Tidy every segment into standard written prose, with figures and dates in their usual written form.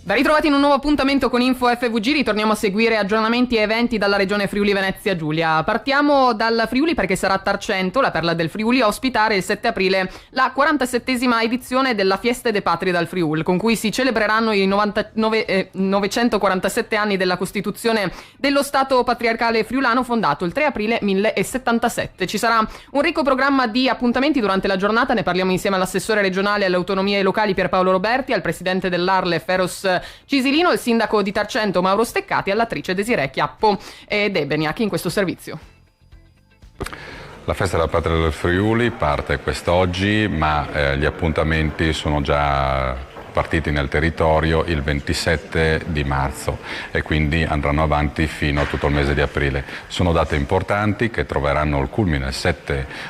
Ben ritrovati in un nuovo appuntamento con Info FVG, ritorniamo a seguire aggiornamenti e eventi dalla regione Friuli Venezia Giulia. Partiamo dal Friuli perché sarà Tarcento, la perla del Friuli, a ospitare il 7 aprile la 47esima edizione della Fieste de Patrie dal Friul, con cui si celebreranno i 947 anni della Costituzione dello Stato Patriarcale Friulano fondato il 3 aprile 1077. Ci sarà un ricco programma di appuntamenti durante la giornata, ne parliamo insieme all'assessore regionale alle autonomie locali Pierpaolo Roberti, al presidente dell'Arle Feros Cisilino, il sindaco di Tarcento Mauro Steccati e all'attrice Desiree Chiappo ed Ebeniachi in questo servizio. La festa della Patria del Friuli parte quest'oggi, ma gli appuntamenti sono già partiti nel territorio il 27 di marzo e quindi andranno avanti fino a tutto il mese di aprile. Sono date importanti che troveranno il culmine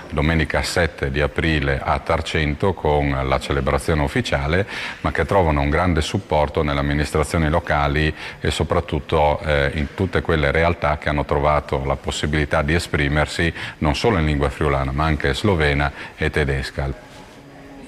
domenica 7 di aprile a Tarcento con la celebrazione ufficiale, ma che trovano un grande supporto nelle amministrazioni locali e soprattutto in tutte quelle realtà che hanno trovato la possibilità di esprimersi non solo in lingua friulana ma anche slovena e tedesca.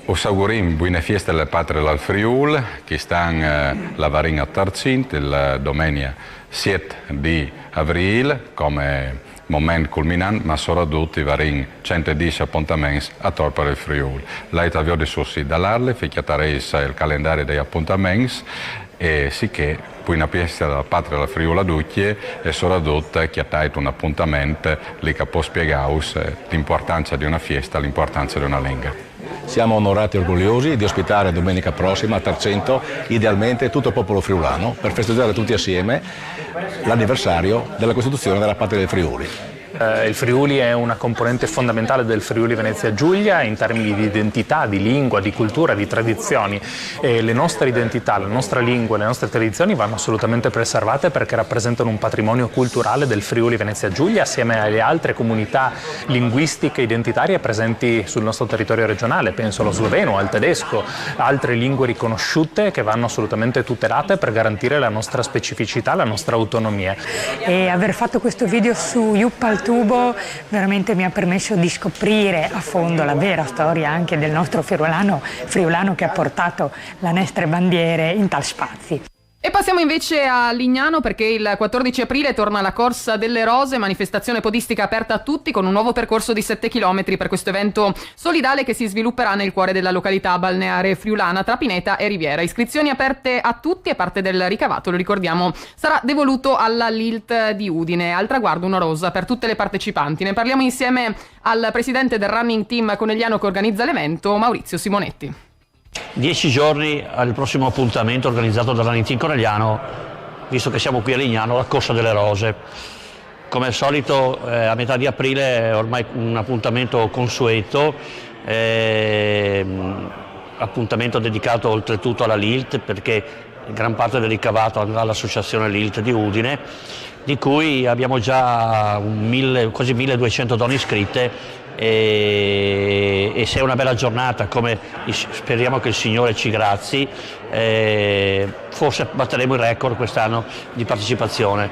Us augurim buone feste delle Patrie dal Friul, che stanno lavorando a Tarcento il domenica 7 di aprile come momento culminante, ma soprattutto varin 110 appuntamenti a Torpa del Friul. Lei avviò di sussi dall'Arle, ficchiatareis il calendario degli appuntamenti e sicché poi una festa della Patria della Friula Ducchie e soprattutto che ha un appuntamento lì che può spiegare l'importanza di una festa, l'importanza di una lingua. Siamo onorati e orgogliosi di ospitare domenica prossima a Tarcento, idealmente tutto il popolo friulano, per festeggiare tutti assieme l'anniversario della Costituzione della Patria del Friuli. Il Friuli è una componente fondamentale del Friuli Venezia Giulia in termini di identità, di lingua, di cultura, di tradizioni e le nostre identità, la nostra lingua e le nostre tradizioni vanno assolutamente preservate perché rappresentano un patrimonio culturale del Friuli Venezia Giulia assieme alle altre comunità linguistiche identitarie presenti sul nostro territorio regionale, penso allo sloveno, al tedesco, altre lingue riconosciute che vanno assolutamente tutelate per garantire la nostra specificità, la nostra autonomia. E aver fatto questo video su Yuppal Tubo veramente mi ha permesso di scoprire a fondo la vera storia anche del nostro friulano che ha portato le nostre bandiere in tal spazi. E passiamo invece a Lignano perché il 14 aprile torna la Corsa delle Rose, manifestazione podistica aperta a tutti con un nuovo percorso di 7 km per questo evento solidale che si svilupperà nel cuore della località balneare friulana tra Pineta e Riviera. Iscrizioni aperte a tutti e parte del ricavato, lo ricordiamo, sarà devoluto alla Lilt di Udine. Al traguardo una rosa per tutte le partecipanti. Ne parliamo insieme al presidente del running team conegliano che organizza l'evento, Maurizio Simonetti. 10 giorni al prossimo appuntamento organizzato da Running Team Conegliano, visto che siamo qui a Lignano, la Corsa delle Rose. Come al solito a metà di aprile è ormai un appuntamento consueto, appuntamento dedicato oltretutto alla Lilt perché gran parte del ricavato andrà all'associazione Lilt di Udine, di cui abbiamo già quasi 1200 donne iscritte. E se è una bella giornata, come speriamo che il Signore ci grazi, forse batteremo il record quest'anno di partecipazione.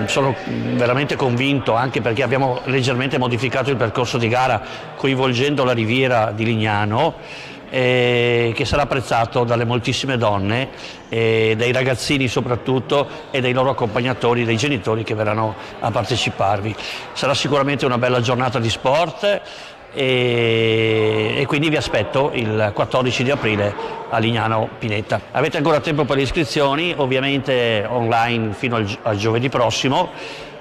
Sono veramente convinto, anche perché abbiamo leggermente modificato il percorso di gara coinvolgendo la Riviera di Lignano, che sarà apprezzato dalle moltissime donne, dai ragazzini soprattutto e dai loro accompagnatori, dai genitori che verranno a parteciparvi. Sarà sicuramente una bella giornata di sport e quindi vi aspetto il 14 di aprile a Lignano Pineta. Avete ancora tempo per le iscrizioni, ovviamente online fino al giovedì prossimo,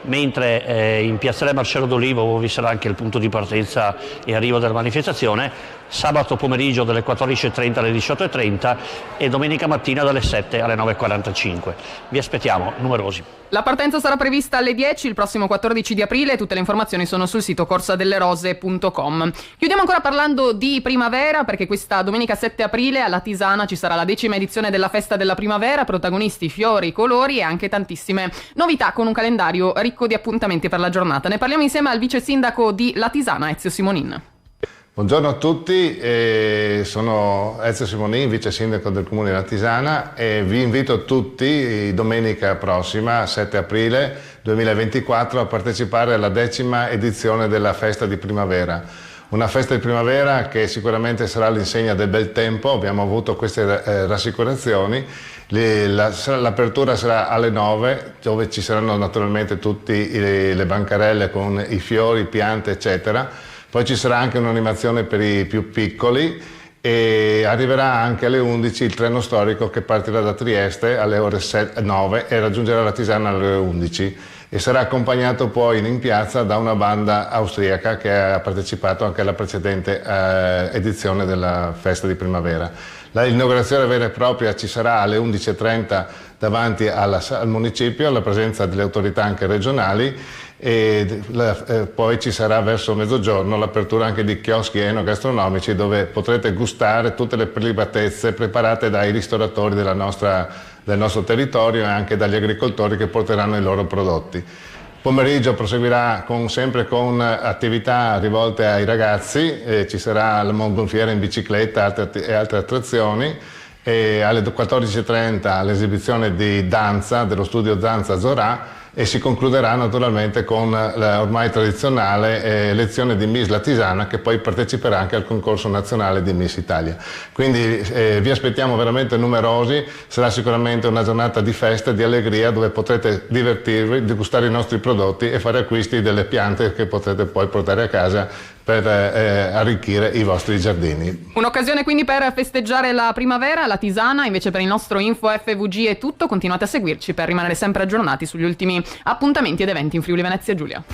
mentre in Piazzale Marcello d'Olivo vi sarà anche il punto di partenza e arrivo della manifestazione, sabato pomeriggio dalle 14:30 alle 18:30 e domenica mattina dalle 7 alle 9:45. Vi aspettiamo numerosi. La partenza sarà prevista alle 10 il prossimo 14 di aprile, tutte le informazioni sono sul sito corsadellerose.com. Chiudiamo ancora parlando di primavera perché questa domenica 7 aprile alla Tisana ci sarà la 10ª edizione della Festa della Primavera, protagonisti fiori, colori e anche tantissime novità con un calendario ricco di appuntamenti per la giornata. Ne parliamo insieme al vice sindaco di La Tisana, Ezio Simonin. Buongiorno a tutti, sono Ezio Simonin, vice sindaco del comune di La Tisana e vi invito tutti domenica prossima, 7 aprile 2024, a partecipare alla 10ª edizione della Festa di Primavera. Una festa di primavera che sicuramente sarà all'insegna del bel tempo, abbiamo avuto queste rassicurazioni. L'apertura sarà alle 9, dove ci saranno naturalmente tutte le bancarelle con i fiori, piante eccetera. Poi ci sarà anche un'animazione per i più piccoli e arriverà anche alle 11 il treno storico che partirà da Trieste alle ore 9 e raggiungerà la Tisana alle ore 11 e sarà accompagnato poi in piazza da una banda austriaca che ha partecipato anche alla precedente edizione della festa di primavera. L'inaugurazione vera e propria ci sarà alle 11:30 davanti al municipio, alla presenza delle autorità anche regionali e poi ci sarà verso mezzogiorno l'apertura anche di chioschi enogastronomici dove potrete gustare tutte le prelibatezze preparate dai ristoratori del nostro territorio e anche dagli agricoltori che porteranno i loro prodotti. Pomeriggio proseguirà sempre con attività rivolte ai ragazzi, ci sarà la mongolfiera in bicicletta e altre attrazioni e alle 14:30 l'esibizione di danza dello studio Danza Zorà e si concluderà naturalmente con la ormai tradizionale elezione di Miss Latisana che poi parteciperà anche al concorso nazionale di Miss Italia. Quindi vi aspettiamo veramente numerosi, sarà sicuramente una giornata di festa e di allegria dove potrete divertirvi, degustare i nostri prodotti e fare acquisti delle piante che potrete poi portare a casa per arricchire i vostri giardini. Un'occasione quindi per festeggiare la primavera, la Tisana. Invece per il nostro Info FVG è tutto, continuate a seguirci per rimanere sempre aggiornati sugli ultimi appuntamenti ed eventi in Friuli Venezia Giulia.